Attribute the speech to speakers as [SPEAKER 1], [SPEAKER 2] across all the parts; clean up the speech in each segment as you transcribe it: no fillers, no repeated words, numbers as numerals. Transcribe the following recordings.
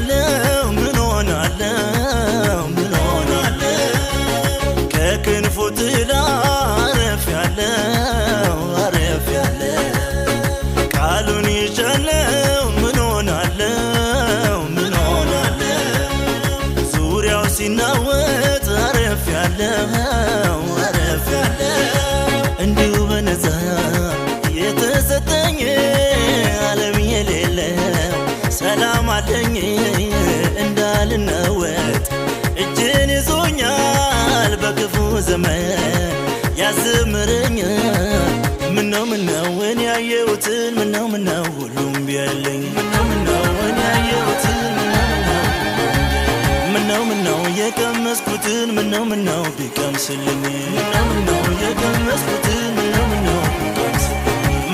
[SPEAKER 1] ይዣለው ምን ሆናለው ምን ሆናለው ከክንፉ ጥላ አረፍያለው ቃሉን ይዣለው ምን ሆናለው ምን ሆናለው ዙሪያው ሲናወጥ አረፍያለው እንዲሁ በነፃ የተሰጠኝ ዓለም የሌለው ሰላም አለኝ እንዳልናወጥ እጄን ይዞኛል በክፉ ዘመን ያዘምረኛል ምነው እኔ ያየሁትን ምነው ሁሉም ቢያለኝ ምነው እኔ ያየሁትን ምነው የቀመስኩትን ምነው ቢቀምስልኝ ምነው የቀመስኩትን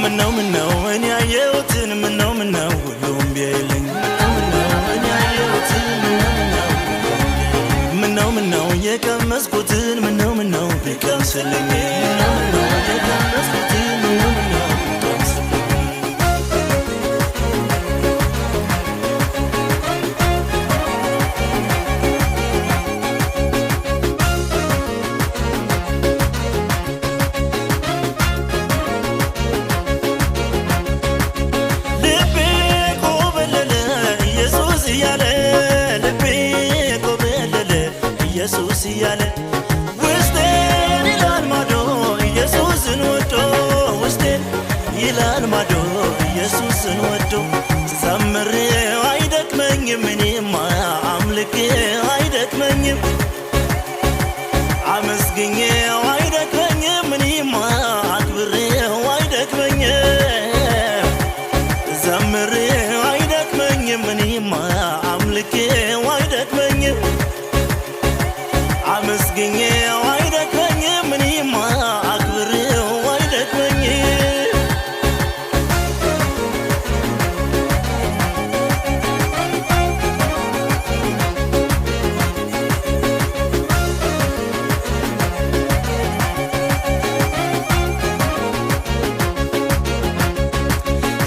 [SPEAKER 1] ምነው እኔ ያየሁትን ምነው ሁሉም ቢያለኝ እኔ ያየሁትን ምነው የቀመስኩትን ምነው ቢቀምስልኝ ምነው የቀመስኩትን ኢየሱስ እያለ ውስጤን ይላል ማዶ ኢየሱስን ወዶ ውስጤን ይላል ማዶ ኢየሱስን ወዶ ዘምሬው አይደክመኝም እኔማ አምልኬው አይደክመኝም አመስግኜው አይደክመኝም እኔማ አክብሬው አይደክመኝም ዘምሬው አይደክመኝም እኔማ አምልኬው አይደክመኝም አመስግኜው አይደክመኝም እኔማ አክብሬው አይደክመኝም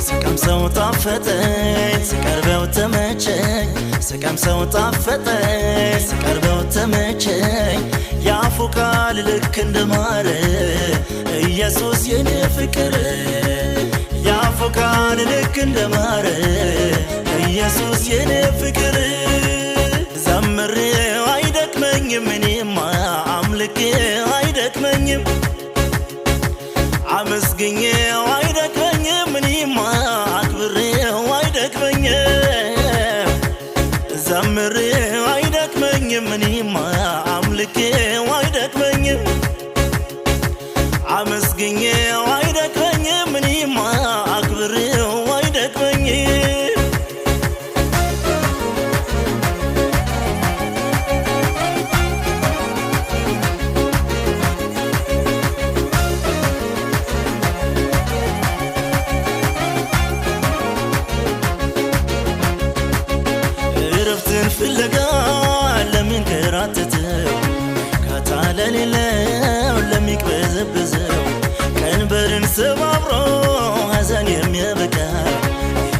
[SPEAKER 1] ስቀምሰው ጣፈጠኝ ስቀርበው ተመቸኝ ስቀምሰው ጣፈጠኝ ስቀርበው ተመቸኝ ያፉ ቃል ልክ እንደማረ ኢየሱስ የኔ ፍቅር ያፉ ቃል ልክ እንደማረ ኢየሱስ የኔ ፍቅር ዘምሬው አይደክመኝም እኔማ አምልኬው አይደክመኝም አመስግኜው አይደክመኝም እኔማ አክብሬው አይደክመኝም ዘምሬው አይደክመኝም እኔማ አምልኬው አይደክመኝም አመስግኜው አይደክመኝም እኔማ አክብሬው አይደክመኝም ፍለጋ ለሚንከራተተው ካታለሌለው ለሚቅበዘበዘው ቀንበርን ሰባብሮ ሐዘን የሚያበቃ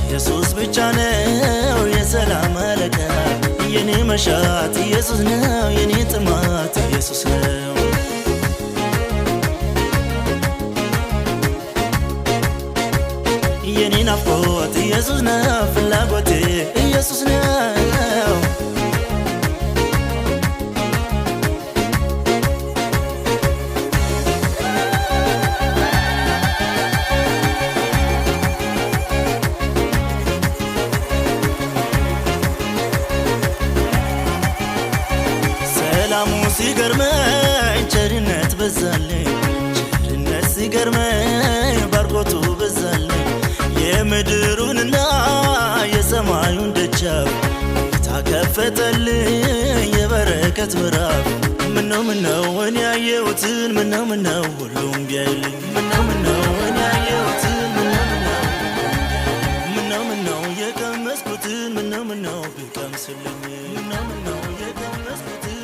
[SPEAKER 1] ኢየሱስ ብቻ ነው የሰላም አለቃ የኔ መሻት ኢየሱስ ነው የኔ ጥማት ኢየሱስ ነው የኔ ናፍቆት ኢየሱስ ነው ፍላጎቴ ኢየሱስ ነው ሰላሙ ሲገርመኝ ቸርነት በዛልኝ ቸርነት ሲገርመኝ ባርኮቱ በዛልኝ የምድሩንና የሰማዩን ደጃፍ ጌታ ከፈተልኝ የበረከት ምዕራፍ ምነው እኔ ያየሁትን ምነው ሁሉም ቢያይልኝ ምነው እኔ ያየሁትን ምነው የቀመስኩትን ምነው ቢቀምስልኝ ምነው የቀመስኩትን